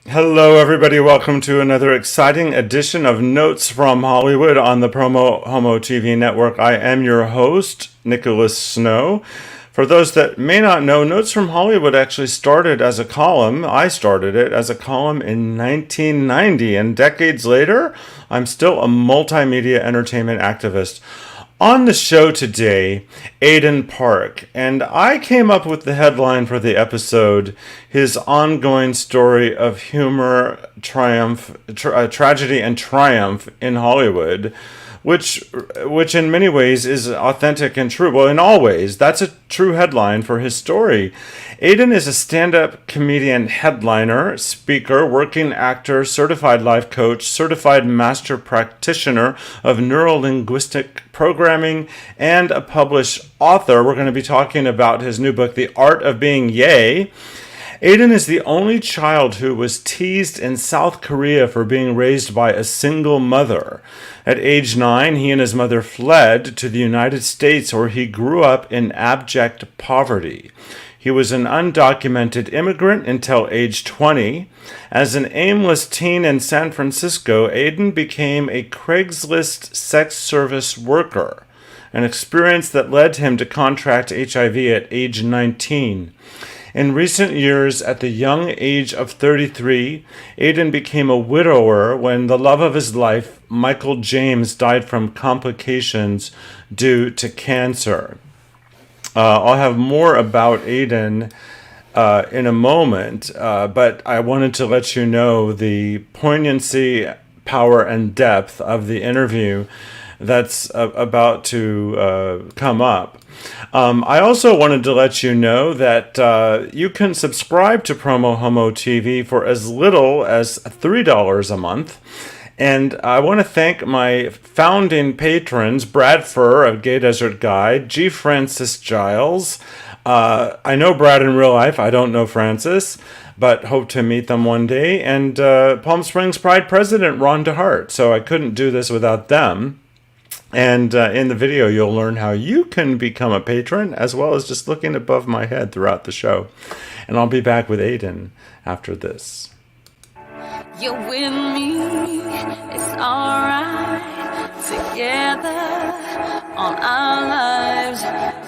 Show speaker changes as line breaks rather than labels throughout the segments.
Hello, everybody. Welcome to another exciting edition of Notes from Hollywood on the PromoHomo.TV network. I am your host, Nicholas Snow. For those that may not know, Notes from Hollywood actually started as a column. I started it as a column in 1990, and decades later, I'm still a multimedia entertainment activist. On the show today, Aidan Park, and I came up with the headline for the episode, his ongoing story of humor, tragedy and triumph in Hollywood, which in many ways is authentic and true. Well, in all ways, that's a true headline for his story. Aidan is a stand-up comedian, headliner, speaker, working actor, certified life coach, certified master practitioner of NeuroLinguistic Programming, and a published author. We're going to be talking about his new book, The Art of Being Yay. Aidan is the only child who was teased in South Korea for being raised by a single mother. At age 9, he and his mother fled to the United States, where he grew up in abject poverty. He was an undocumented immigrant until age 20. As an aimless teen in San Francisco, Aidan became a Craigslist sex service worker, an experience that led him to contract HIV at age 19. In recent years, at the young age of 33, Aidan became a widower when the love of his life, Michael James, died from complications due to cancer. I'll have more about Aidan in a moment, but I wanted to let you know the poignancy, power, and depth of the interview that's about to come up. I also wanted to let you know that you can subscribe to PromoHomo.TV for as little as $3 a month. And I want to thank my founding patrons, Brad Furr of Gay Desert Guide, G. Francis Giles. I know Brad in real life. I don't know Francis, but hope to meet them one day. And Palm Springs Pride President Ron DeHart. So I couldn't do this without them. And in the video, you'll learn how you can become a patron, as well as just looking above my head throughout the show. And I'll be back with Aidan after this.
You're with me, it's alright. Together, on our lives,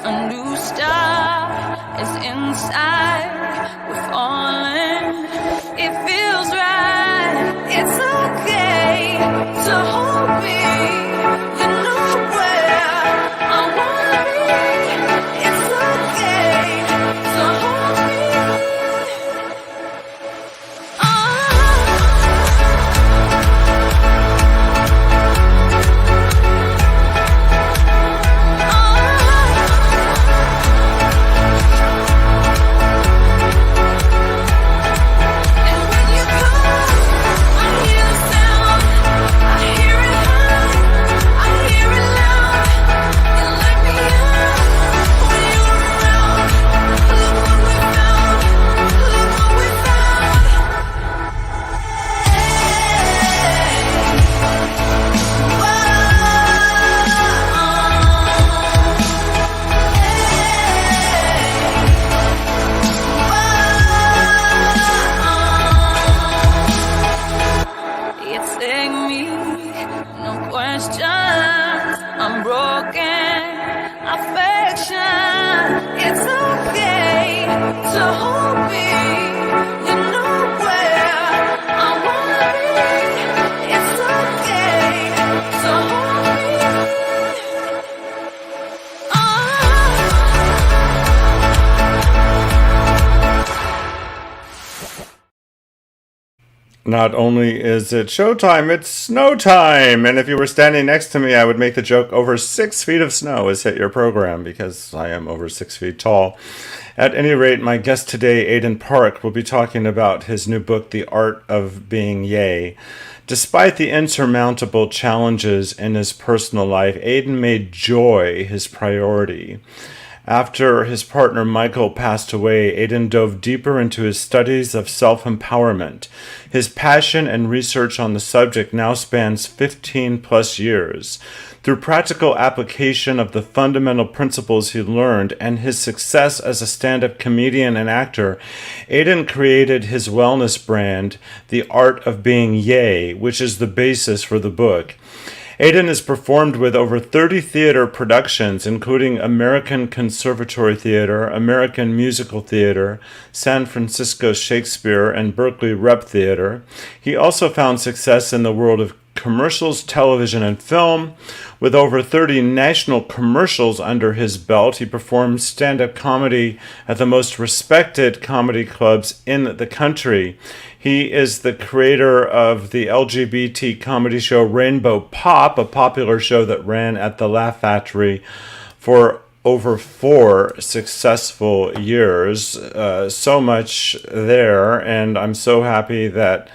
a new start is inside. We're falling, it feels right. It's okay to hold me. You know where I wanna be. It's okay to hold me.
Not only is it showtime, it's snow time! And if you were standing next to me, I would make the joke over 6 feet of snow has hit your program, because I am over 6 feet tall. At any rate, my guest today, Aidan Park, will be talking about his new book, The Art of Being Yay. Despite the insurmountable challenges in his personal life, Aidan made joy his priority. After his partner Michael passed away, Aidan dove deeper into his studies of self-empowerment. His passion and research on the subject now spans 15 plus years. Through practical application of the fundamental principles he learned and his success as a stand-up comedian and actor, Aidan created his wellness brand, The Art of Being Yay, which is the basis for the book. Aidan has performed with over 30 theater productions, including American Conservatory Theater, American Musical Theater, San Francisco Shakespeare, and Berkeley Rep Theater. He also found success in the world of commercials, television, and film. With over 30 national commercials under his belt, he performs stand-up comedy at the most respected comedy clubs in the country. He is the creator of the LGBT comedy show Rainbow Pop, a popular show that ran at the Laugh Factory for over 4 successful years. So much there, and I'm so happy that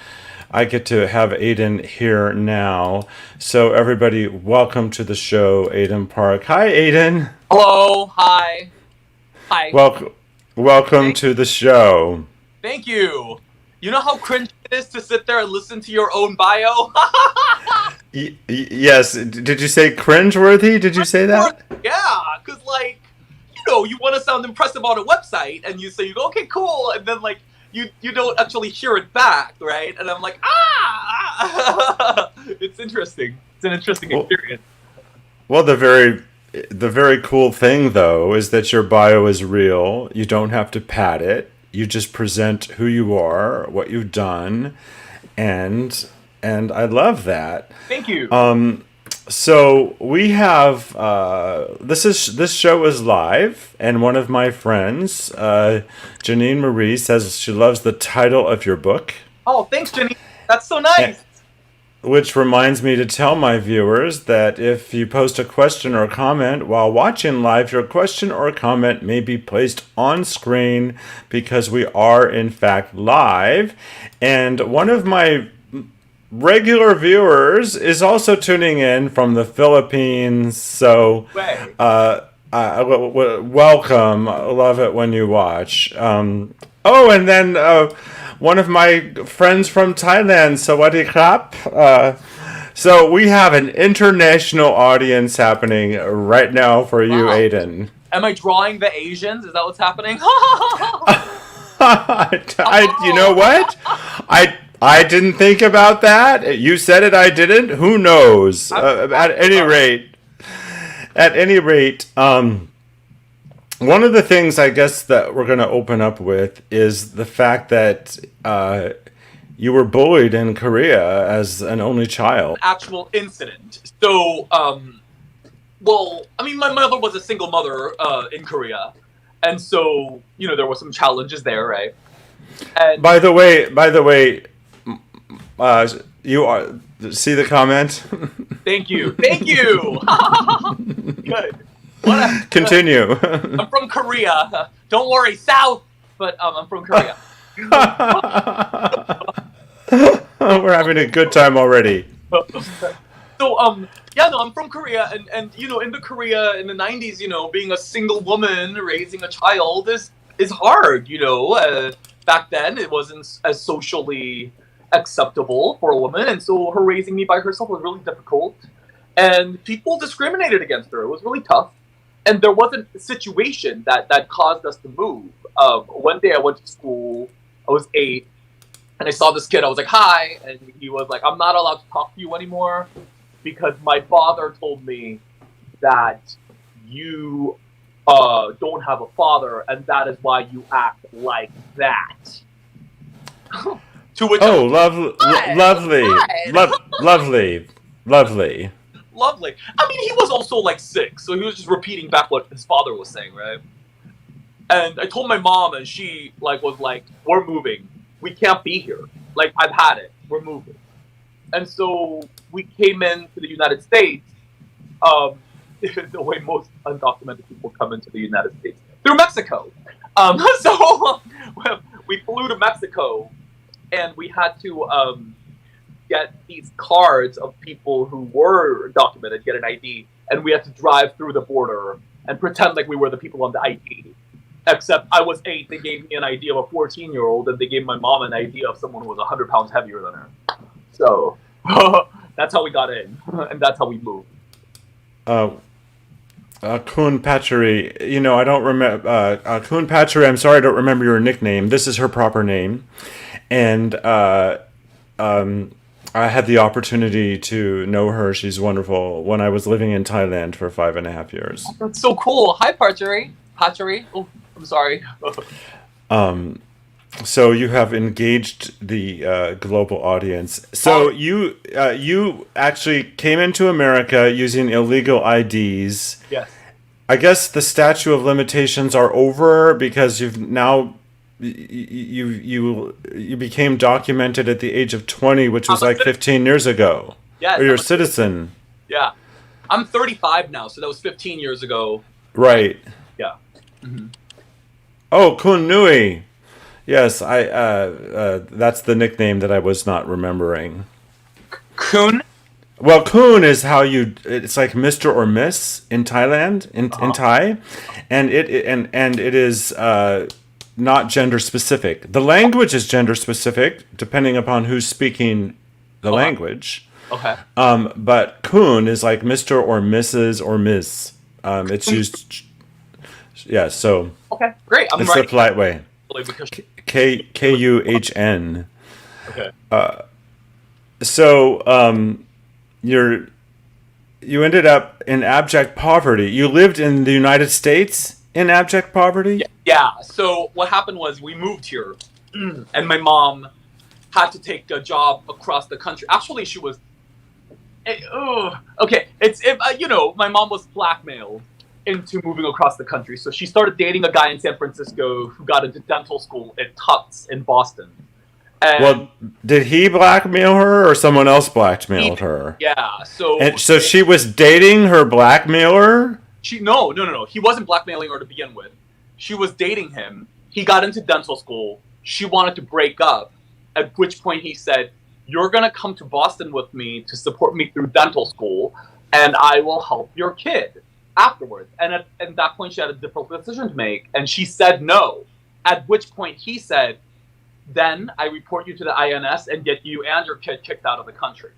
I get to have Aidan here now. So everybody, welcome to the show, Aidan Park. Hi, Aidan.
Hello. Hi. Hi.
Welcome to the show.
Thank you. You know how cringe it is to sit there and listen to your own bio?
Yes. Did you say cringeworthy? Did you say that?
Yeah, because, like, you want to sound impressive on a website, and you go, okay, cool, and then, like, you don't actually hear it back, right? And I'm like, it's interesting. It's an interesting experience.
Well, the very cool thing, though, is that your bio is real. You don't have to pad it. You just present who you are, what you've done, and I love that.
Thank you.
So we have this show is live, and one of my friends, Janine Marie, says she loves the title of your book.
Oh, thanks, Janine. That's so nice.
Which reminds me to tell my viewers that if you post a question or a comment while watching live, your question or comment may be placed on screen because we are in fact live. And one of my regular viewers is also tuning in from the Philippines. So welcome. Love it when you watch. And then one of my friends from Thailand, Sawadee Krap. So we have an international audience happening right now for you, Aidan.
Am I drawing the Asians? Is that what's happening?
You know what? I didn't think about that. You said it, I didn't. Who knows? At any rate, one of the things I guess that we're going to open up with is the fact that you were bullied in Korea as an only child.
Actual incident. So, my mother was a single mother in Korea, and so there were some challenges there, right? And
by the way, you are see the comment.
Thank you. Good.
Continue.
I'm from Korea. Don't worry, South, but I'm from Korea.
We're having a good time already.
So, I'm from Korea, and in the Korea in the 90s, being a single woman raising a child is hard, back then it wasn't as socially acceptable for a woman, and so her raising me by herself was really difficult, and people discriminated against her. It was really tough, and there wasn't a situation that caused us to move. One day I went to school, I was 8, and I saw this kid. I was like, hi, and he was like, I'm not allowed to talk to you anymore because my father told me that you don't have a father, and that is why you act like that. To which
lovely.
I mean, he was also like 6, so he was just repeating back what his father was saying, right? And I told my mom, and she was like, we're moving. We can't be here. Like, I've had it. We're moving. And so we came into the United States, the way most undocumented people come into the United States, through Mexico. So we flew to Mexico, and we had to get these cards of people who were documented, get an ID, and we had to drive through the border and pretend like we were the people on the ID. Except I was 8, they gave me an ID of a 14-year-old, and they gave my mom an ID of someone who was 100 pounds heavier than her. So that's how we got in, and that's how we moved.
Kun Patchery, I don't remember. Kun Patchery, I'm sorry I don't remember your nickname. This is her proper name. And I had the opportunity to know her. She's wonderful. When I was living in Thailand for 5.5 years.
That's so cool. Hi, Patchery. Oh, I'm sorry.
So you have engaged the global audience. So you actually came into America using illegal IDs.
Yes.
I guess the statute of limitations are over because you've now you became documented at the age of 20, which was like 15 years ago.
Yeah.
Or you're a citizen.
Yeah. I'm 35 now, so that was 15 years ago.
Right.
Yeah. Mm-hmm.
Oh, Kun Nui. Yes, that's the nickname that I was not remembering.
Kun?
Well, Kun is how it's like Mr. or Miss in Thailand, in Thai. And it is not gender specific. The language is gender specific, depending upon who's speaking the language.
Okay.
But Kun is like Mr. or Mrs. or Ms. It's used. Yeah. So.
Okay. Great.
It's the polite way. Kuhn.
Okay.
So you ended up in abject poverty. You lived in the United States in abject poverty?
Yeah. So what happened was we moved here, and my mom had to take a job across the country. Actually, she was. Okay. My mom was blackmailed into moving across the country. So she started dating a guy in San Francisco who got into dental school at Tufts in Boston. And
well, did he blackmail her or someone else blackmailed her?
Yeah. So
she was dating her blackmailer?
No. He wasn't blackmailing her to begin with. She was dating him. He got into dental school. She wanted to break up, at which point he said, "You're going to come to Boston with me to support me through dental school, and I will help your kid afterwards." And at that point, she had a difficult decision to make, and she said no. At which point he said, "Then I report you to the INS and get you and your kid kicked out of the country."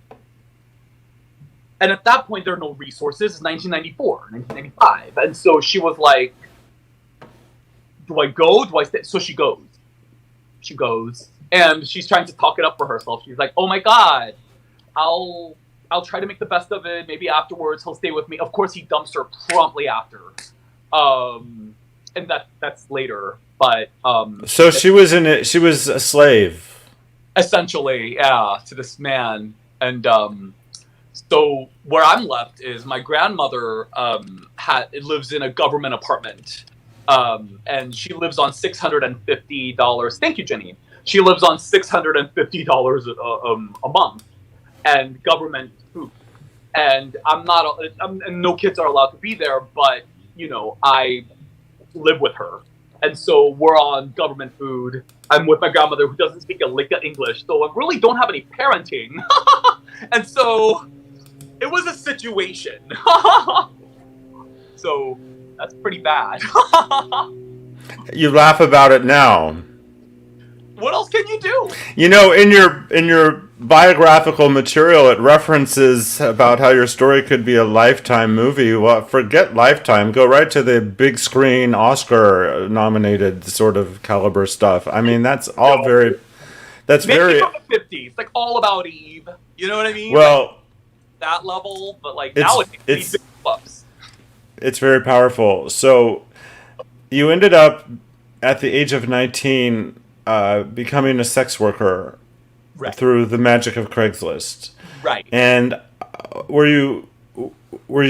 And at that point, there are no resources. It's 1994, 1995. And so she was like, do I go? Do I stay? So she goes. She goes. And she's trying to talk it up for herself. She's like, oh my God, I'll try to make the best of it. Maybe afterwards he'll stay with me. Of course, he dumps her promptly after. And that's later. But
so she was she was a slave.
Essentially, yeah, to this man. And so where I'm left is my grandmother lives in a government apartment. And she lives on $650. Thank you, Jenny. She lives on $650 a month and government food. And and no kids are allowed to be there, but I live with her. And so we're on government food. I'm with my grandmother who doesn't speak a lick of English, so I really don't have any parenting. And so it was a situation. So that's pretty bad.
You laugh about it now.
What else can you do?
In your biographical material, it references about how your story could be a Lifetime movie. Well, forget Lifetime. Go right to the big screen, Oscar-nominated sort of caliber stuff. I mean, that's all very... That's
maybe
very...
from the 50s. Like, All About Eve. You know what I mean?
Well...
Like, that level, but like, nowadays, it's big clubs.
It's very powerful. So, you ended up, at the age of 19... becoming a sex worker through the magic of Craigslist.
Right.
And were you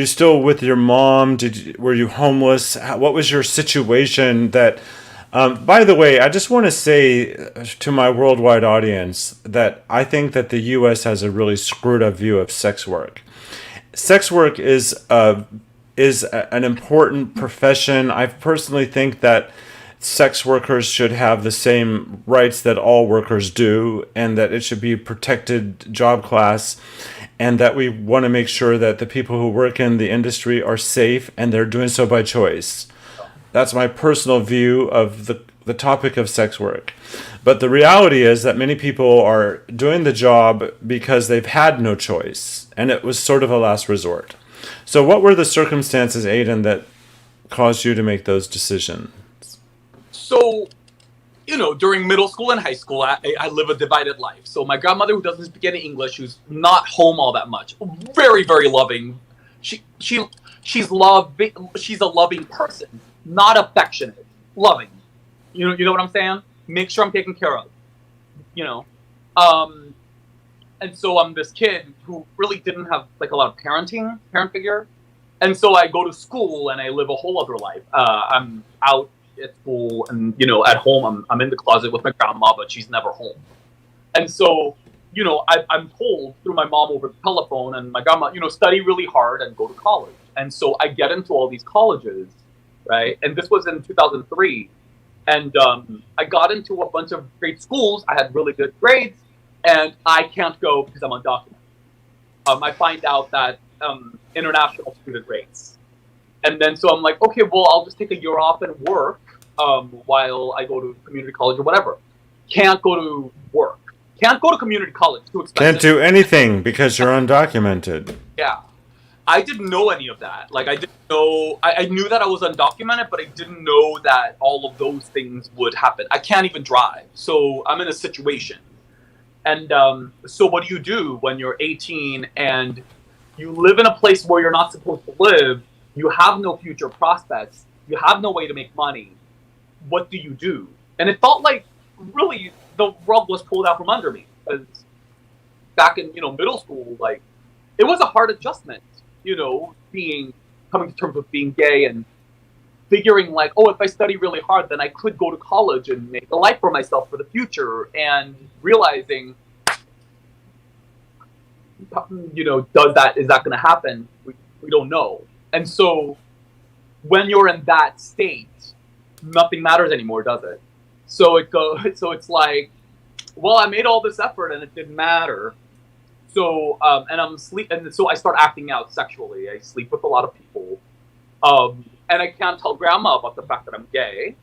still with your mom? Were you homeless? What was your situation? That, by the way, I just want to say to my worldwide audience that I think that the U.S. has a really screwed up view of sex work. Sex work is an important profession. I personally think that sex workers should have the same rights that all workers do, and that it should be a protected job class. and that we want to make sure that the people who work in the industry are safe and they're doing so by choice. That's my personal view of the topic of sex work. But the reality is that many people are doing the job because they've had no choice, and it was sort of a last resort. So what were the circumstances, Aidan, that caused you to make those decisions?
So, during middle school and high school, I live a divided life. So my grandmother, who doesn't speak any English, who's not home all that much, very, very loving. She's a loving person, not affectionate, loving. You know what I'm saying? Make sure I'm taken care of. And so I'm this kid who really didn't have like a lot of parent figure. And so I go to school and I live a whole other life. I'm out at school and, at home, I'm in the closet with my grandma, but she's never home. And so, I'm told through my mom over the telephone and my grandma, study really hard and go to college. And so I get into all these colleges, right? And this was in 2003. And I got into a bunch of great schools. I had really good grades. And I can't go because I'm undocumented. I find out that international student rates. And then so I'm like, okay, well, I'll just take a year off and work while I go to community college or whatever. Can't go to work. Can't go to community college. Too expensive.
Can't do anything because you're undocumented.
Yeah. I didn't know any of that. Like, I didn't know... I knew that I was undocumented, but I didn't know that all of those things would happen. I can't even drive. So I'm in a situation. And so what do you do when you're 18 and you live in a place where you're not supposed to live? You have no future prospects. You have no way to make money. What do you do? And it felt like really the rug was pulled out from under me. Because back in middle school, like it was a hard adjustment. Coming to terms with being gay and figuring like, oh, if I study really hard, then I could go to college and make a life for myself for the future. And realizing, is that going to happen? We don't know. And so when you're in that state, nothing matters anymore, does it? So it's like, well, I made all this effort and it didn't matter. So, and so I start acting out sexually. I sleep with a lot of people. And I can't tell grandma about the fact that I'm gay,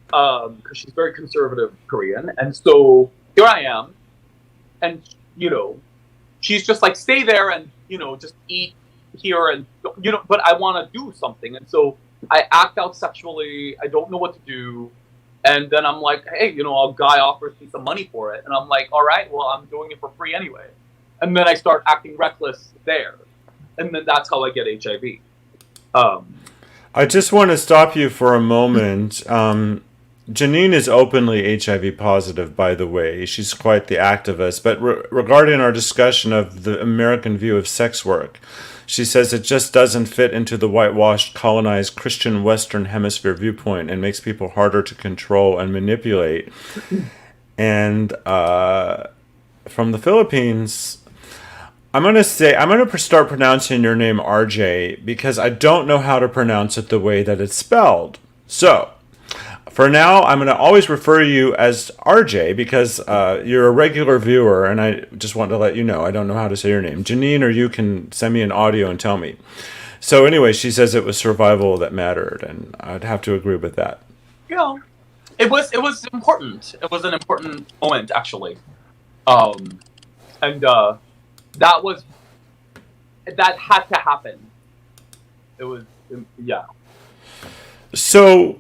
because she's very conservative Korean. And so here I am. And, she's just like, stay there and, just eat here and, but I want to do something. And so I act out sexually. I don't know what to do. And then I'm like, hey, a guy offers me some money for it. And I'm like, all right, well, I'm doing it for free anyway. And then I start acting reckless there. And then that's how I get HIV.
I just want to stop you for a moment. Janine is openly HIV positive, by the way. She's quite the activist. But regarding our discussion of the American view of sex work, she says it just doesn't fit into the whitewashed, colonized Christian Western Hemisphere viewpoint and makes people harder to control and manipulate. And from the Philippines, I'm going to start pronouncing your name RJ because I don't know how to pronounce it the way that it's spelled. So, for now, I'm going to always refer to you as RJ because you're a regular viewer, and I just want to let you know I don't know how to say your name. Janine or you can send me an audio and tell me. So anyway, she says it was survival that mattered, and I'd have to agree with that.
Yeah, it was important. It was an important moment, actually. That had to happen. It was, yeah.
So,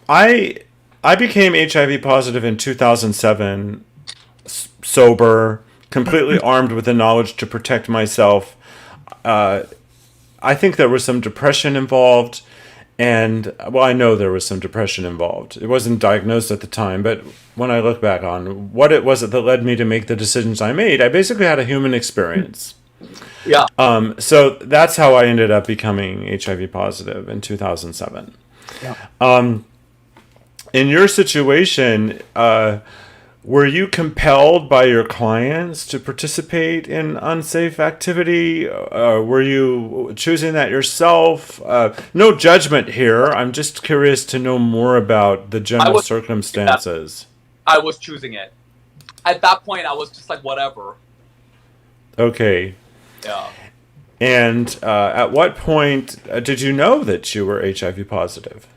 I became HIV positive in 2007, sober, completely armed with the knowledge to protect myself. I think there was some depression involved, and, well, I know there was some depression involved. It wasn't diagnosed at the time, but when I look back on what it was that led me to make the decisions I made, I basically had a human experience.
Yeah.
So that's how I ended up becoming HIV positive in 2007. Yeah. In your situation, were you compelled by your clients to participate in unsafe activity? Were you choosing that yourself? No judgment here. I'm just curious to know more about the general circumstances.
I was choosing it. At that point, I was just like, whatever.
Okay.
Yeah.
And at what point did you know that you were HIV positive?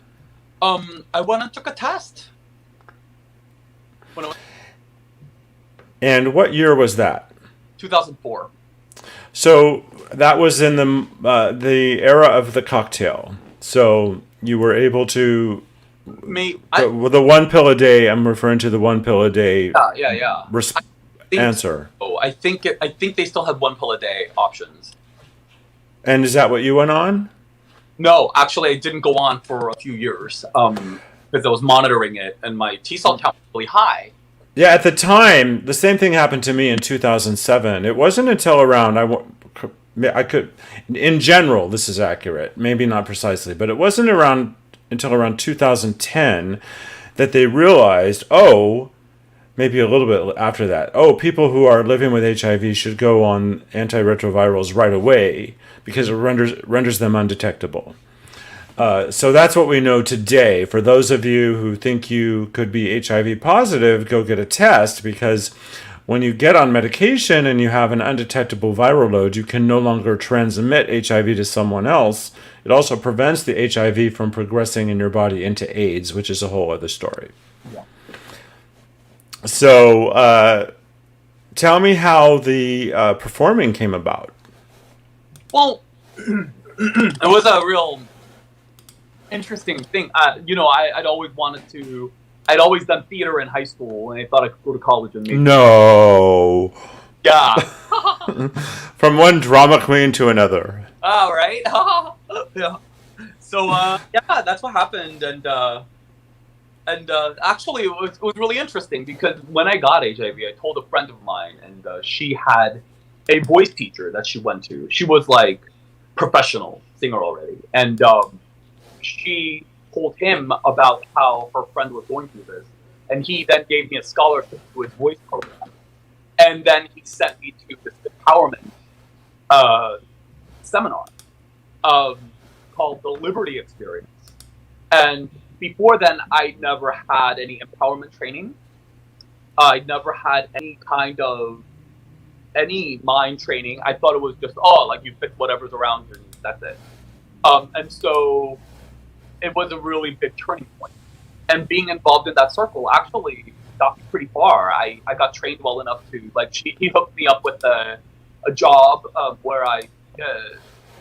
I went and took a test.
And what year was that?
2004.
So that was in the era of the cocktail. So you were able to the one pill a day. I'm referring to the one pill a day.
Yeah.
Answer.
Oh, I think they still had one pill a day options.
And is that what you went on?
No, actually, I didn't go on for a few years because I was monitoring it, and my T cell count was really high.
Yeah, at the time, the same thing happened to me in 2007. It wasn't until around I could, in general, this is accurate, maybe not precisely, but it wasn't until around 2010 that they realized, maybe a little bit after that, people who are living with HIV should go on antiretrovirals right away because it renders them undetectable. So that's what we know today. For those of you who think you could be HIV positive, go get a test, because when you get on medication and you have an undetectable viral load, you can no longer transmit HIV to someone else. It also prevents the HIV from progressing in your body into AIDS, which is a whole other story.
Yeah.
So tell me how the performing came about.
Well, it was a real interesting thing. I'd always done theater in high school, and I thought I could go to college and make
No.
Yeah.
From one drama queen to another.
Oh, right? Yeah. So, that's what happened, and actually, it was really interesting, because when I got HIV, I told a friend of mine, and she had a voice teacher that she went to. She was, like, professional singer already, and she told him about how her friend was going through this, and he then gave me a scholarship to his voice program, and then he sent me to this empowerment seminar called the Liberty Experience. And before then, I never had any empowerment training. I never had any mind training. I thought it was just, you fix whatever's around you, and that's it. And so it was a really big turning point. And being involved in that circle actually got me pretty far. I got trained well enough to, he hooked me up with a job where I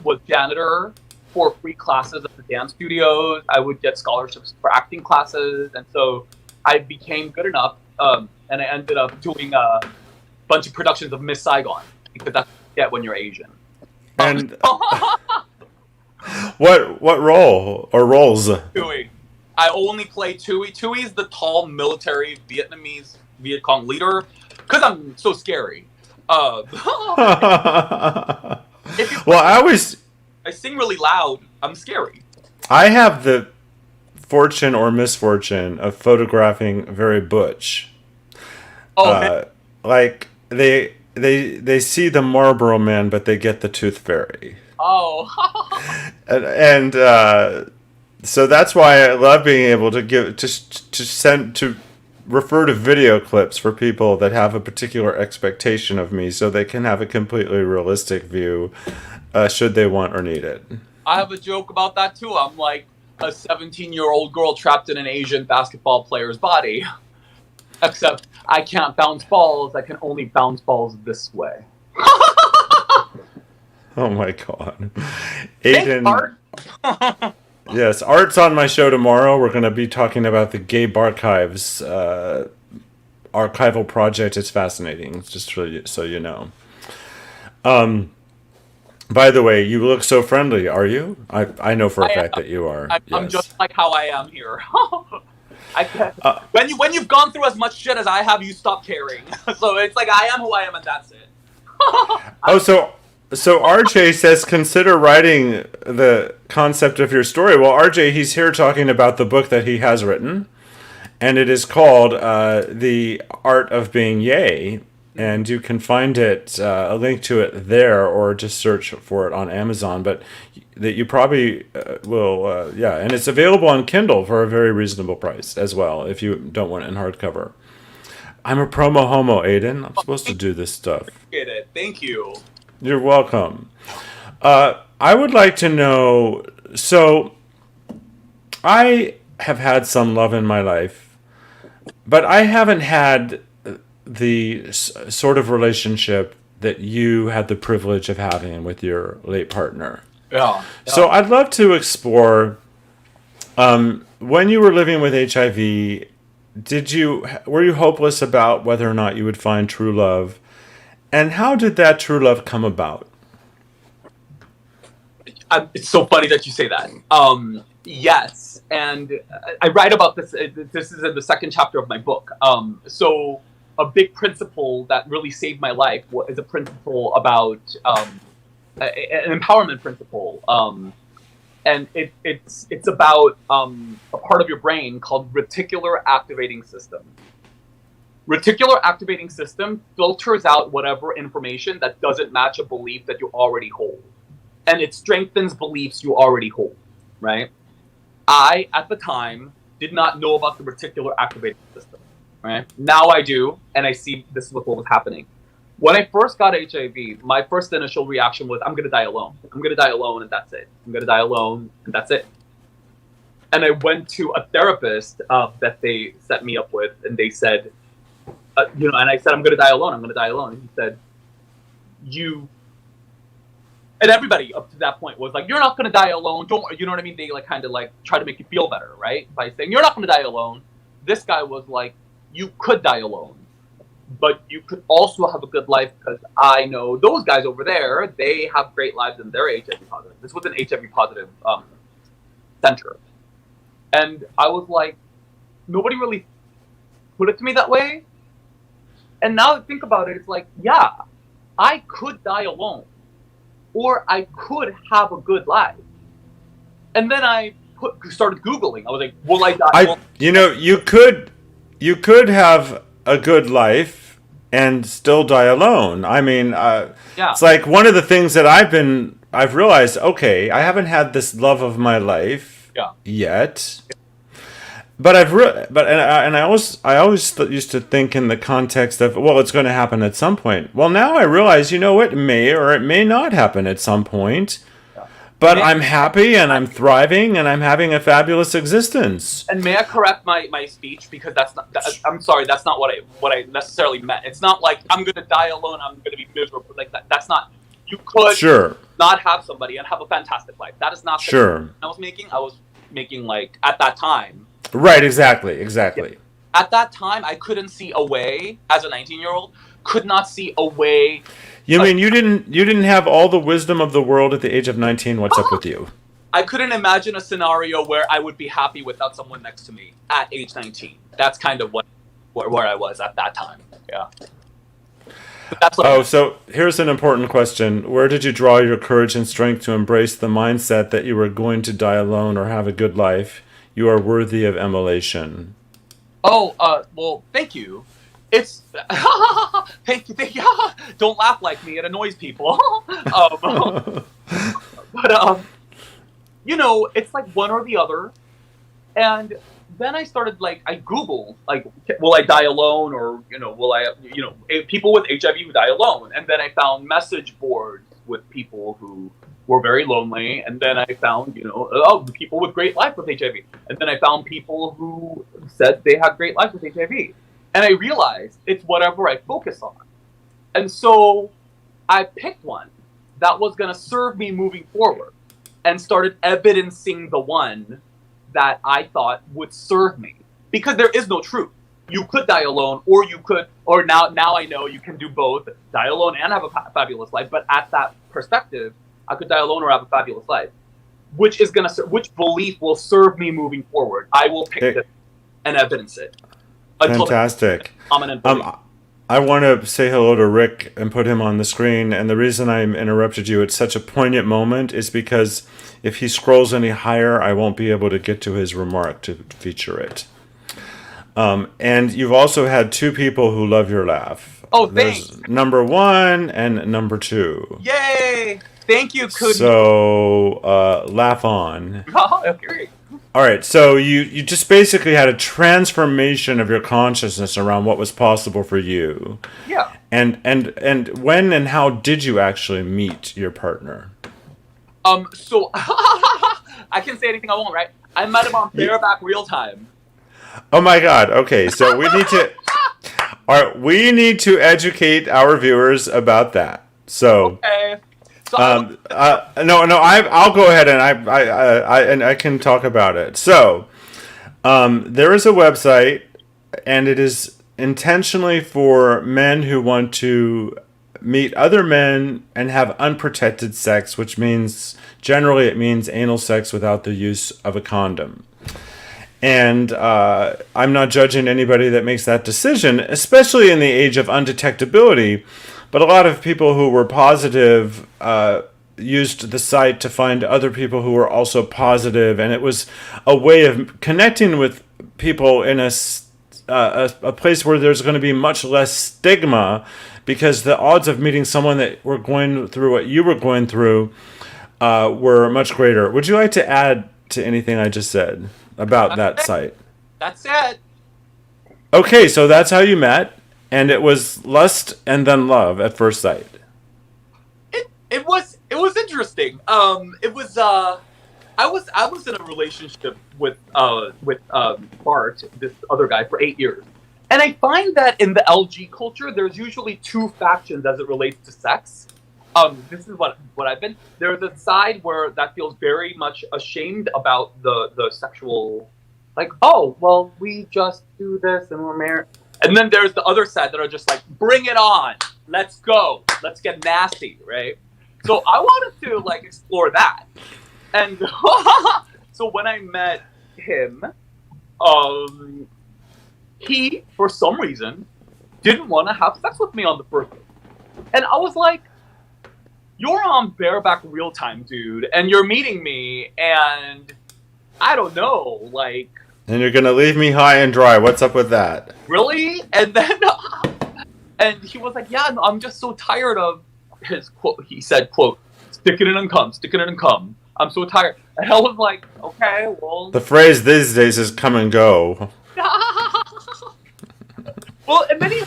was janitor for free classes at the dance studios. I would get scholarships for acting classes. And so I became good enough, and I ended up doing a bunch of productions of Miss Saigon, because that's what you get when you're Asian.
And what role or roles?
Tui. I only play Tui. Tui is the tall military Vietnamese Viet Cong leader, because I'm so scary. I sing really loud. I'm scary.
I have the fortune or misfortune of photographing very butch. Like they see the Marlboro Man, but they get the Tooth Fairy.
Oh.
and so that's why I love being able to to refer to video clips for people that have a particular expectation of me, so they can have a completely realistic view, should they want or need it.
I have a joke about that too. I'm like a 17-year-old girl trapped in an Asian basketball player's body. Except I can't bounce balls. I can only bounce balls this way.
Oh my God. Aidan.
Art.
Yes, Art's on my show tomorrow. We're going to be talking about the Gay Barchives archival project. It's fascinating, just so you know. By the way, you look so friendly. Are you? I know for a fact that you are.
I'm just like how I am here. When you've gone through as much shit as I have, you stop caring. So it's like I am who I am, and that's it.
So RJ says, consider writing the concept of your story. Well, RJ, he's here talking about the book that he has written, and it is called The Art of Being Yay, and you can find it, a link to it there, or just search for it on Amazon, but that you probably will, and it's available on Kindle for a very reasonable price as well, if you don't want it in hardcover. I'm a PromoHomo, Aidan. I'm supposed to do this stuff.
Get it. Thank you.
You're welcome. I would like to know, so I have had some love in my life, but I haven't had the sort of relationship that you had the privilege of having with your late partner.
Yeah.
So I'd love to explore, when you were living with HIV, were you hopeless about whether or not you would find true love? And how did that true love come about?
It's so funny that you say that. Yes, and I write about this. This is in the second chapter of my book. So a big principle that really saved my life is a principle about an empowerment principle. And it's about a part of your brain called reticular activating system. Reticular activating system filters out whatever information that doesn't match a belief that you already hold. And it strengthens beliefs you already hold, right? I, at the time, did not know about the reticular activating system, right? Now I do, and I see this is what was happening. When I first got HIV, my first initial reaction was, I'm going to die alone. I'm going to die alone, and that's it. I'm going to die alone, and that's it. And I went to a therapist that they set me up with, and they said, and I said, I'm going to die alone. I'm going to die alone. And he said, and everybody up to that point was like, you're not going to die alone. Don't, you know what I mean? They like kind of like try to make you feel better, right? By saying, you're not going to die alone. This guy was like, you could die alone, but you could also have a good life because I know those guys over there, they have great lives and they're HIV positive. This was an HIV positive center. And I was like, nobody really put it to me that way. And now that I think about it, it's like, yeah, I could die alone. Or I could have a good life. And then I started Googling. I was like, will I die?
You could have a good life and still die alone. I mean, It's like one of the things that I've realized, okay, I haven't had this love of my life yet. But I always used to think in the context of, well, it's going to happen at some point. Well, now I realize, it may or it may not happen at some point. But I'm happy and I'm thriving and I'm having a fabulous existence.
And may I correct my speech, because I'm sorry, that's not what I necessarily meant. It's not like I'm going to die alone, I'm going to be miserable like that. That's not. You could not have somebody and have a fantastic life. That is not the point I was making. I was making like at that time.
Right, exactly.
Yeah. At that time, I couldn't see a way, as a 19-year-old, could not see a way.
You mean you didn't have all the wisdom of the world at the age of 19? What's up with you?
I couldn't imagine a scenario where I would be happy without someone next to me at age 19. That's kind of where I was at that time. Yeah.
So here's an important question. Where did you draw your courage and strength to embrace the mindset that you were going to die alone or have a good life? You are worthy of emulation.
Well, thank you. It's thank you. Don't laugh like me; it annoys people. It's like one or the other. And then I started I Googled will I die alone, or will I people with HIV who die alone, and then I found message boards with people who were very lonely, and then I found people with great life with HIV, and then I found people who said they had great life with HIV. And I realized it's whatever I focus on. And so I picked one that was going to serve me moving forward and started evidencing the one that I thought would serve me. Because there is no truth. You could die alone, or now I know you can do both, die alone and have a fabulous life. But at that perspective, I could die alone or have a fabulous life. Which belief will serve me moving forward? I will pick it and evidence it.
Fantastic. I want to say hello to Rick and put him on the screen. And the reason I interrupted you at such a poignant moment is because if he scrolls any higher, I won't be able to get to his remark to feature it. And you've also had two people who love your laugh.
Oh, thanks.
There's number 1 and number 2.
Yay! Thank you, Kun.
So, laugh on.
Oh, great.
All right, so you just basically had a transformation of your consciousness around what was possible for you.
Yeah.
And when and how did you actually meet your partner?
So I can say anything I want, right? I met him on bareback real time.
Oh my God. Okay, so we need to. All right, we need to educate our viewers about that. So.
Okay. So
I'll go ahead and I can talk about it. So, there is a website, and it is intentionally for men who want to meet other men and have unprotected sex, which means generally it means anal sex without the use of a condom. And I'm not judging anybody that makes that decision, especially in the age of undetectability. But a lot of people who were positive used the site to find other people who were also positive, and it was a way of connecting with people in a place where there's going to be much less stigma, because the odds of meeting someone that were going through what you were going through were much greater. Would you like to add to anything I just said about that site?
That's it.
Okay, so that's how you met. And it was lust and then love at first sight.
It was interesting. It was I was in a relationship with Bart, this other guy, for 8 years, and I find that in the LG culture, there's usually two factions as it relates to sex. This is what I've been. There's a side where that feels very much ashamed about the sexual, like, oh well, we just do this and we're married. And then there's the other side that are just like, bring it on, let's go, let's get nasty, right? So I wanted to like explore that, and so when I met him, he for some reason didn't want to have sex with me on the first date, and I was like, you're on bareback real time, dude, and you're meeting me, and I don't know, like.
And you're gonna leave me high and dry. What's up with that?
Really? And then, and he was like, "Yeah, no, I'm just so tired of his quote." He said, "Quote, stick it in and come, stick it in and come. I'm so tired." And I was like, "Okay, well."
The phrase these days is "come and go."
Well, and then he,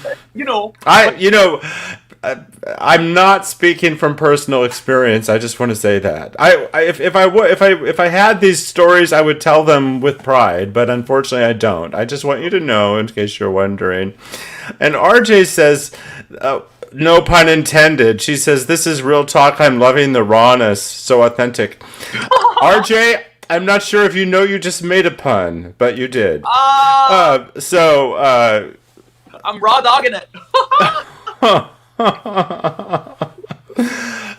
I'm not speaking from personal experience. I just want to say that if I had these stories, I would tell them with pride. But unfortunately, I don't. I just want you to know, in case you're wondering. And RJ says, no pun intended. She says, "This is real talk. I'm loving the rawness. So authentic." RJ, I'm not sure if you know you just made a pun, but you did.
I'm raw dogging it.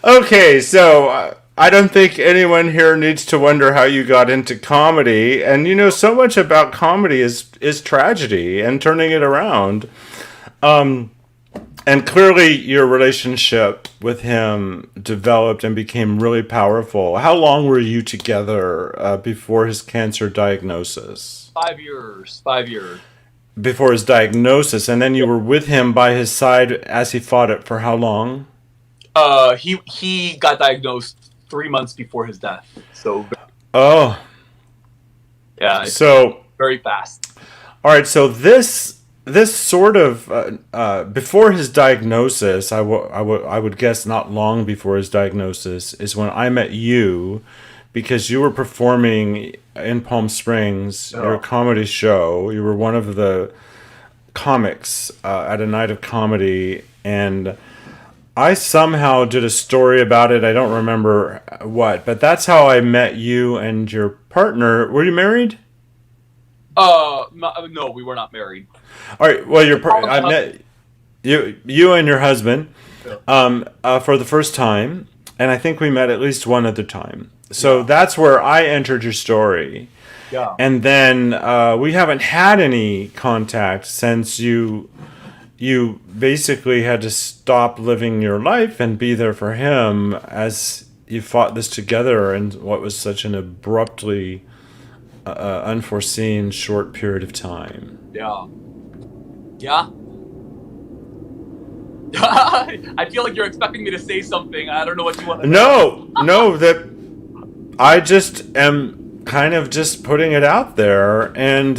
Okay, so I don't think anyone here needs to wonder how you got into comedy, and so much about comedy is tragedy and turning it around. And clearly your relationship with him developed and became really powerful. How long were you together before his cancer diagnosis?
5 years. 5 years.
Before his diagnosis, and then you were with him by his side as he fought it for how long?
He got diagnosed 3 months before his death. So.
Oh.
Yeah.
So
very fast.
All right. So this sort of before his diagnosis, I would guess not long before his diagnosis, is when I met you, because you were performing in Palm Springs, your comedy show. You were one of the comics at a night of comedy, and I somehow did a story about it. I don't remember what, but that's how I met you and your partner. Were you married?
No, we were not married.
All right. Well, I met you and your husband for the first time, and I think we met at least one other time. So that's where I entered your story.
Yeah.
And then we haven't had any contact since you basically had to stop living your life and be there for him as you fought this together in what was such an abruptly unforeseen short period of time.
Yeah. Yeah. I feel like you're expecting me to say something. I don't know what you want to say.
No, that I just am kind of just putting it out there, and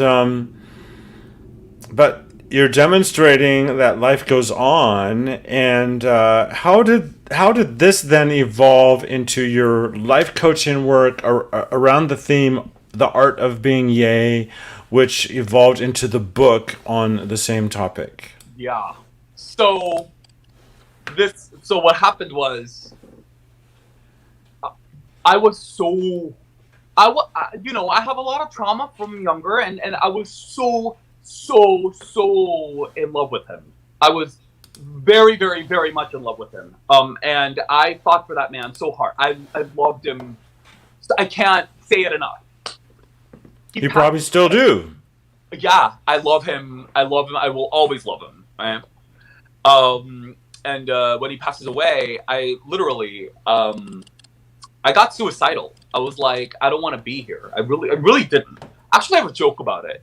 but you're demonstrating that life goes on. And how did this then evolve into your life coaching work around the theme, the art of being yay, which evolved into the book on the same topic?
Yeah. So what happened was, I have a lot of trauma from younger, and I was so in love with him. I was very, very, very much in love with him. And I fought for that man so hard. I loved him. I can't say it enough.
You probably still do.
Yeah, I love him. I will always love him. Right? And when he passes away, I literally, I got suicidal. I was like, I don't want to be here. I really didn't. Actually, I have a joke about it,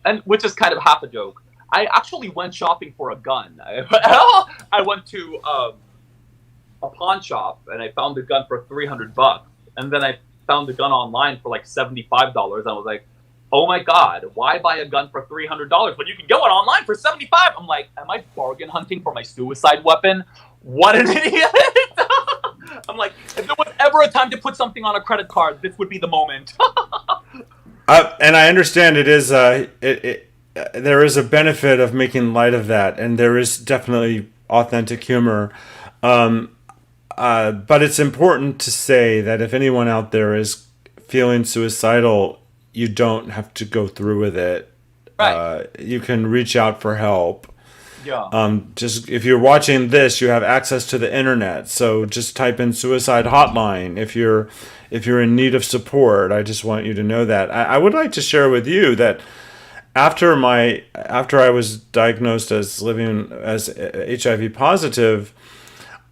and which is kind of half a joke. I actually went shopping for a gun. I went to a pawn shop and I found a gun for $300, and then I found the gun online for like $75. I was like, oh my God, why buy a gun for $300 when you can get one online for $75? I'm like, am I bargain hunting for my suicide weapon? What an idiot! I'm like, if there was ever a time to put something on a credit card, this would be the moment.
And I understand it is there is a benefit of making light of that, and there is definitely authentic humor. But it's important to say that if anyone out there is feeling suicidal, you don't have to go through with it.
Right.
You can reach out for help.
Yeah.
Just if you're watching this, you have access to the internet. So just type in suicide hotline if you're in need of support. I just want you to know that. I would like to share with you that after I was diagnosed as living as HIV positive,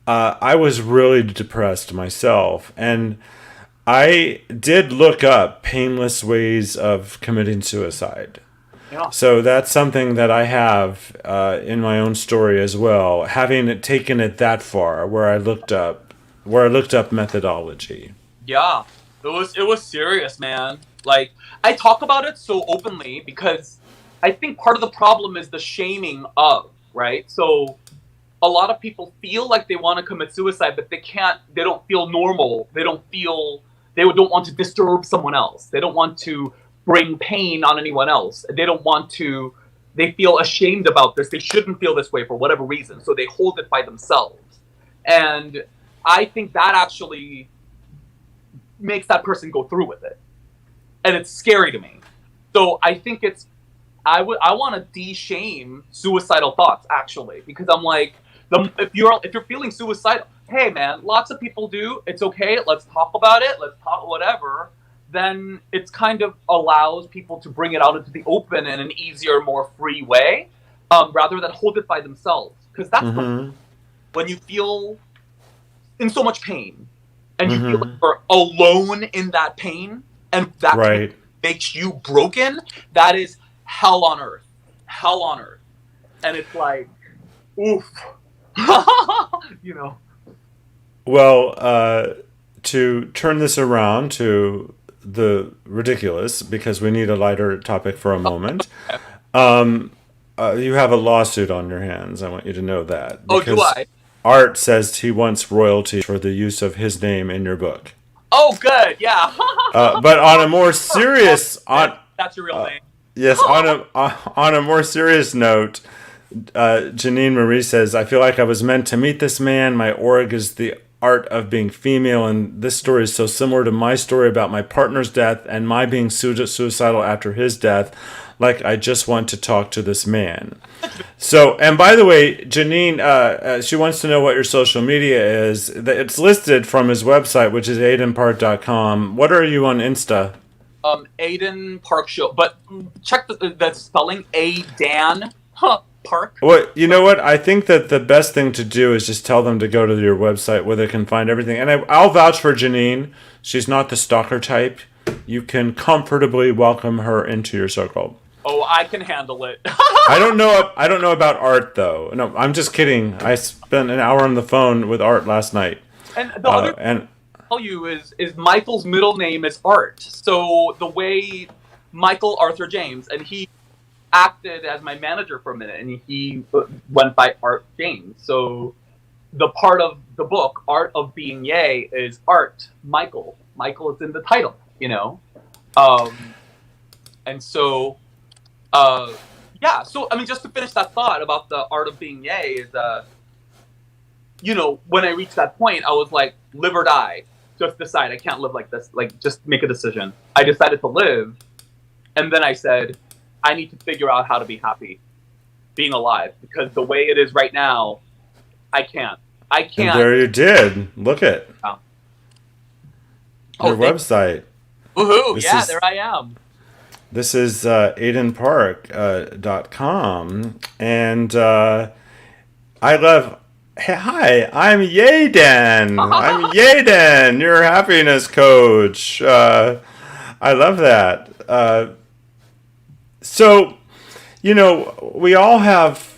I was really depressed myself, and I did look up painless ways of committing suicide.
Yeah.
So that's something that I have in my own story as well, having taken it that far, where I looked up methodology.
Yeah, it was serious, man. Like, I talk about it so openly because I think part of the problem is the shaming of, right? So a lot of people feel like they want to commit suicide, but they can't. They don't feel normal. They don't want to disturb someone else. They don't want to bring pain on anyone else. They feel ashamed about this. They shouldn't feel this way for whatever reason. So they hold it by themselves. And I think that actually makes that person go through with it. And it's scary to me. So I think I want to de-shame suicidal thoughts, actually, because I'm like, if you're feeling suicidal, hey man, lots of people do. It's okay. Let's talk about it. Let's talk whatever. Then it's kind of allows people to bring it out into the open in an easier, more free way, rather than hold it by themselves. Because that's when you feel in so much pain, and you feel like you're alone in that pain, and that pain makes you broken. That is hell on earth, and it's like, oof,
Well, to turn this around to the ridiculous, because we need a lighter topic for a moment. You have a lawsuit on your hands. I want you to know that.
Oh, do I?
Art says he wants royalty for the use of his name in your book.
Oh, good, yeah.
But on a more serious,
that's your real name.
Yes, on a more serious note, Janine Marie says, I feel like I was meant to meet this man. My org is the art of being female, and this story is so similar to my story about my partner's death and my being suicidal after his death. Like, I just want to talk to this man. So, and by the way, Janine, she wants to know what your social media is. It's listed from his website, which is aidanpark.com. What are you on Insta?
Aidan Park Show, but check the spelling, Aidan Park.
Well, you know what? I think that the best thing to do is just tell them to go to your website where they can find everything. And I'll vouch for Janine. She's not the stalker type. You can comfortably welcome her into your circle.
Oh, I can handle it.
I don't know about Art though. No, I'm just kidding. I spent an hour on the phone with Art last night.
And the tell you is Michael's middle name is Art. So the way Michael Arthur James, and he acted as my manager for a minute, and he went by Art James. So the part of the book, Art of Being Yay, is Art Michael. Michael is in the title, you know? And so, yeah. So, I mean, just to finish that thought about the Art of Being Yay is, you know, when I reached that point, I was like, live or die. Just decide. I can't live like this. Like, just make a decision. I decided to live. And then I said, I need to figure out how to be happy being alive, because the way it is right now, I can't.
And there you did. Look at your website.
Woohoo! Yeah, there I am.
This is aidanpark.com. And I love... Hey, hi, I'm Aidan. I'm Aidan, your happiness coach. I love that. So, you know, we all have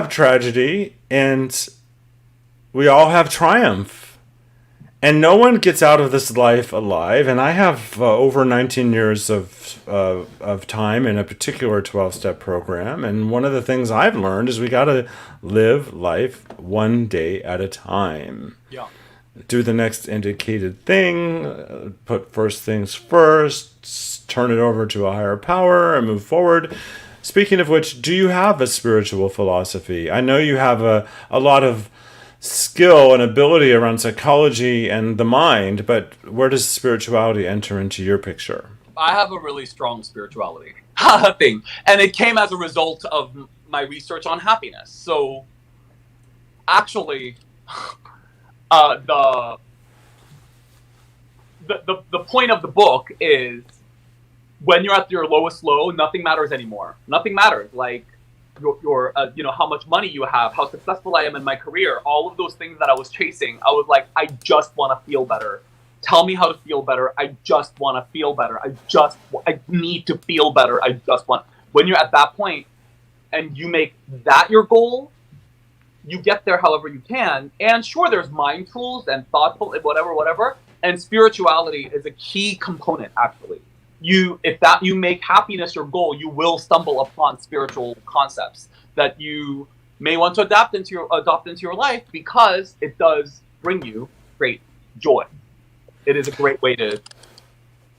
tragedy, and we all have triumph, and no one gets out of this life alive. And I have over 19 years of time in a particular 12-step program, and one of the things I've learned is we got to live life one day at a time.
Yeah.
Do the next indicated thing, put first things first, turn it over to a higher power, and move forward. Speaking of which, do you have a spiritual philosophy? I know you have a lot of skill and ability around psychology and the mind, but where does spirituality enter into your picture?
I have a really strong spirituality thing, and it came as a result of my research on happiness. So, actually, the point of the book is, when you're at your lowest low, nothing matters anymore. Nothing matters. Like your you know, how much money you have, how successful I am in my career, all of those things that I was chasing. I was like, I just want to feel better. Tell me how to feel better. I just want to feel better. I need to feel better. I just want. When you're at that point and you make that your goal, you get there however you can. And sure, there's mind tools and thoughtful, whatever. And spirituality is a key component, actually. If you make happiness your goal, you will stumble upon spiritual concepts that you may want to adopt into your life, because it does bring you great joy. It is a great way to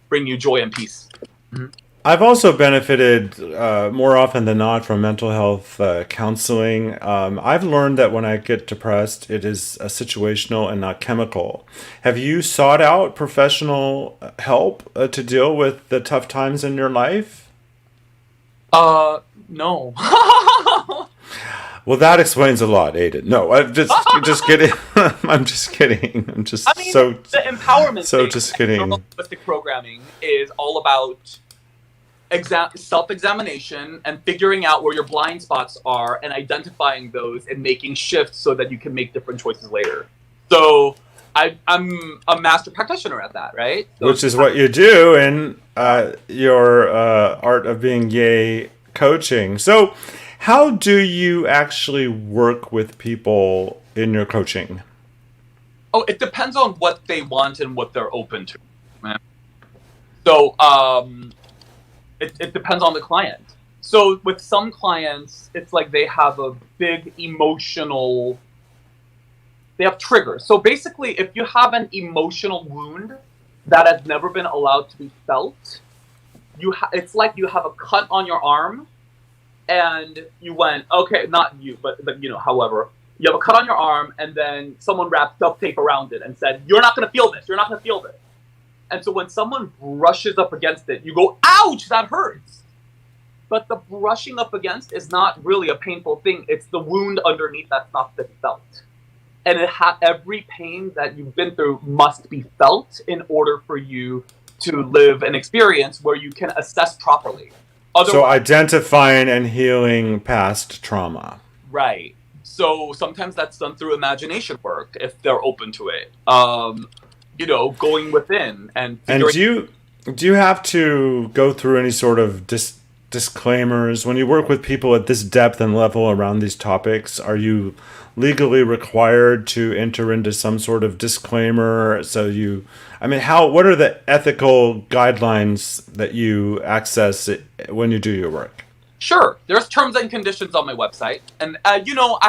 bring you joy and peace. Mm-hmm.
I've also benefited more often than not from mental health counseling. I've learned that when I get depressed, it is situational and not chemical. Have you sought out professional help to deal with the tough times in your life?
No.
Well, that explains a lot, Aidan. No, I'm just kidding. I'm just kidding. I'm just the empowerment. So just kidding.
NeuroLinguistic Programming is all about self-examination and figuring out where your blind spots are and identifying those and making shifts so that you can make different choices later. So I'm a master practitioner at that, right? So
which is what you do in your Art of Being Yay coaching. So how do you actually work with people in your coaching?
Oh, it depends on what they want and what they're open to. So it depends on the client. So with some clients, it's like they have a big emotional, they have triggers. So basically, if you have an emotional wound that has never been allowed to be felt, it's like you have a cut on your arm, and you went, okay, not you, but you know, however, you have a cut on your arm, and then someone wrapped duct tape around it and said, you're not going to feel this, you're not going to feel this. And so when someone brushes up against it, you go, ouch, that hurts. But the brushing up against is not really a painful thing. It's the wound underneath that's not been felt. And every pain that you've been through must be felt in order for you to live an experience where you can assess properly.
So identifying and healing past trauma.
Right. So sometimes that's done through imagination work, if they're open to it. You know, going within and
do you have to go through any sort of disclaimers? When you work with people at this depth and level around these topics, are you legally required to enter into some sort of disclaimer? What are the ethical guidelines that you access when you do your work?
Sure. There's terms and conditions on my website. And, I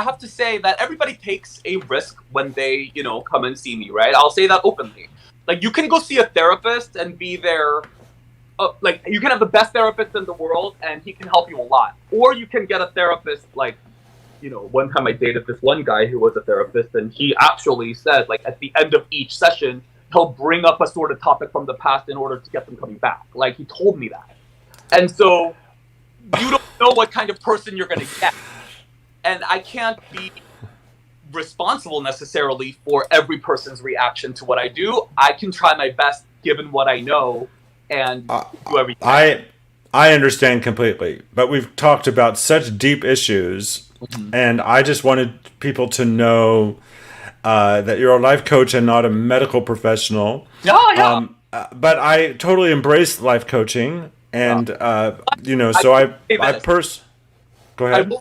have to say that everybody takes a risk when they, come and see me, right? I'll say that openly. Like, you can go see a therapist and be there. You can have the best therapist in the world and he can help you a lot. Or you can get a therapist, one time I dated this one guy who was a therapist, and he actually said, at the end of each session, he'll bring up a sort of topic from the past in order to get them coming back. He told me that. And so you don't know what kind of person you're going to get. And I can't be responsible necessarily for every person's reaction to what I do. I can try my best given what I know and do everything.
I understand completely, but we've talked about such deep issues, and I just wanted people to know that you're a life coach and not a medical professional.
Yeah.
But I totally embrace life coaching, and Go ahead.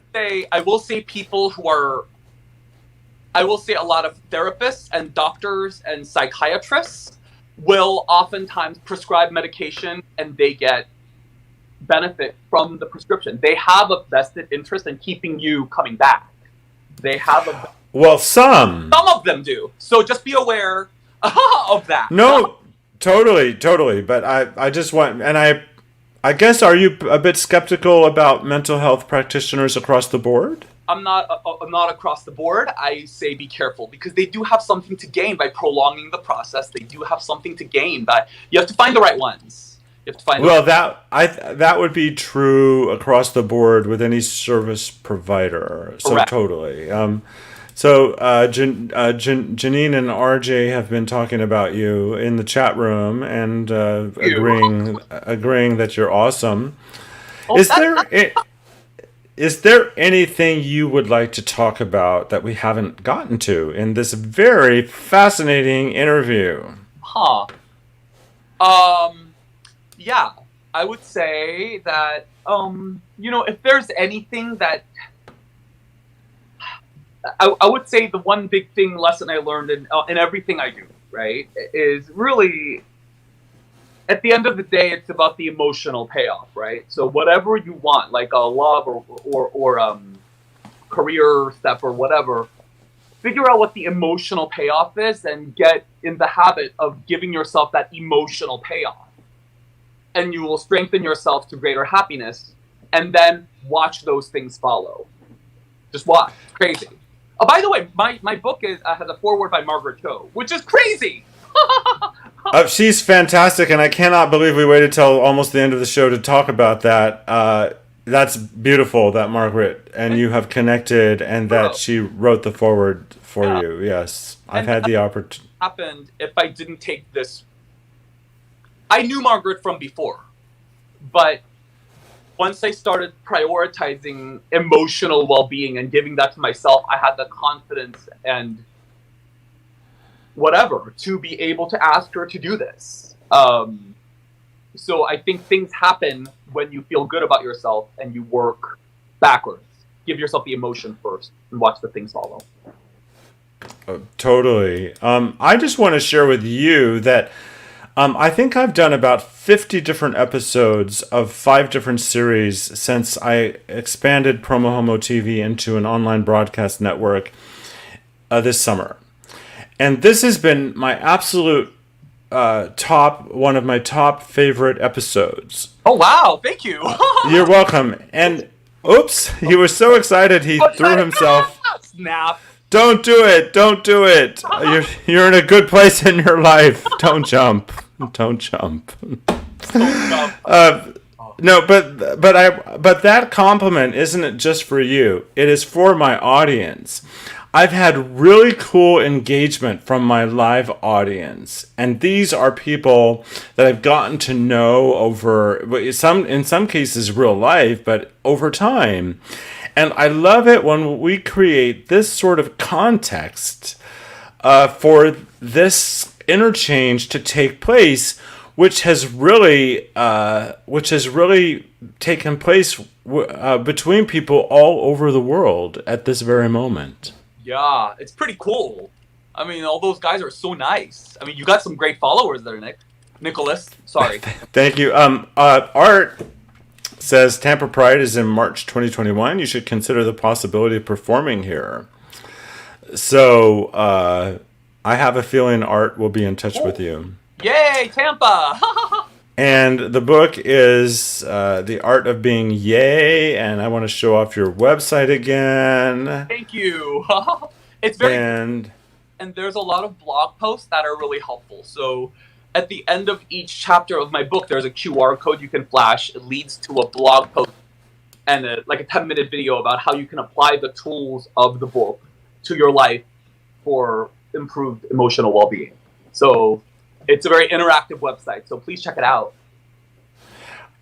I will say people who are. I will say a lot of therapists and doctors and psychiatrists will oftentimes prescribe medication, and they get benefit from the prescription. They have a vested interest in keeping you coming back. They have
some
of them do. So just be aware of that.
No, totally. But I just want, and I guess, are you a bit skeptical about mental health practitioners across the board?
I'm not across the board. I say be careful because they do have something to gain by prolonging the process. They do have something to gain, but you have to find the right ones.
That would be true across the board with any service provider. So
correct.
Totally. Janine and RJ have been talking about you in the chat room and agreeing that you're awesome. Oh, Is there anything you would like to talk about that we haven't gotten to in this very fascinating interview?
Yeah, I would say that, if there's anything that, I would say the one big lesson I learned in everything I do, right, is really, at the end of the day, it's about the emotional payoff, right? So whatever you want, like a love or career step or whatever, figure out what the emotional payoff is and get in the habit of giving yourself that emotional payoff. And you will strengthen yourself to greater happiness, and then watch those things follow. Just watch. It's crazy. Oh, by the way, my book has a foreword by Margaret Cho, which is crazy.
She's fantastic, and I cannot believe we waited till almost the end of the show to talk about that. That's beautiful that Margaret and you have connected, and that she wrote the foreword for you. Yes, I've had the opportunity.
Happened if I didn't take this. I knew Margaret from before, but once I started prioritizing emotional well-being and giving that to myself, I had the confidence and whatever to be able to ask her to do this. So I think things happen when you feel good about yourself and you work backwards. Give yourself the emotion first and watch the things follow.
Totally. I just want to share with you that I think I've done about 50 different episodes of 5 different series since I expanded PromoHomo.TV into an online broadcast network this summer. And this has been my absolute one of my top favorite episodes.
Oh, wow. Thank you.
You're welcome. And oops, he was so excited he threw himself.
Snap.
Don't do it. Don't do it. You're in a good place in your life. Don't jump. Don't jump. No, but that compliment isn't just for you. It is for my audience. I've had really cool engagement from my live audience, and these are people that I've gotten to know over in some cases real life, but over time. And I love it when we create this sort of context for this interchange to take place which has really taken place between people all over the world at this very moment.
Yeah, it's pretty cool. I mean, all those guys are so nice. I mean, you got some great followers there, Nicholas. Sorry.
Thank you. Art says Tampa Pride is in March 2021. You should consider the possibility of performing here. So I have a feeling Art will be in touch with you.
Yay, Tampa!
And the book is The Art of Being Yay, and I want to show off your website again.
Thank you. It's very... And there's a lot of blog posts that are really helpful. So at the end of each chapter of my book, there's a QR code you can flash. It leads to a blog post and a 10-minute video about how you can apply the tools of the book to your life for improved emotional well-being. So it's a very interactive website, so please check it out.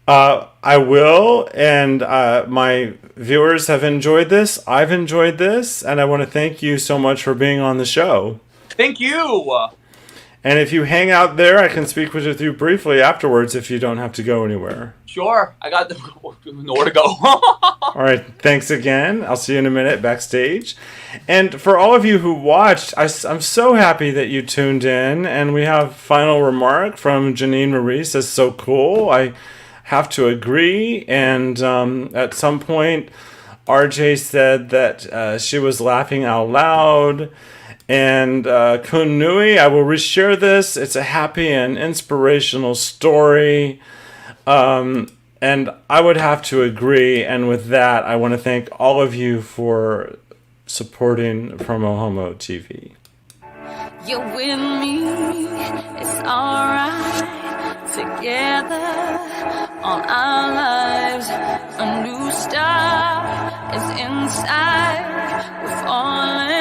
I will, and my viewers have enjoyed this. I've enjoyed this, and I want to thank you so much for being on the show.
Thank you!
And if you hang out there, I can speak with you briefly afterwards if you don't have to go anywhere.
Sure, I got nowhere to go.
All right, thanks again. I'll see you in a minute backstage. And for all of you who watched, I'm so happy that you tuned in. And we have final remark from Janine Marie, says, so cool. I have to agree. And at some point, RJ said that she was laughing out loud. And Kun Nui, I will reshare this. It's a happy and inspirational story. And I would have to agree. And with that, I want to thank all of you for supporting PromoHomo.TV.
You're with me, it's alright. Together, all our lives, a new star is inside. We're falling.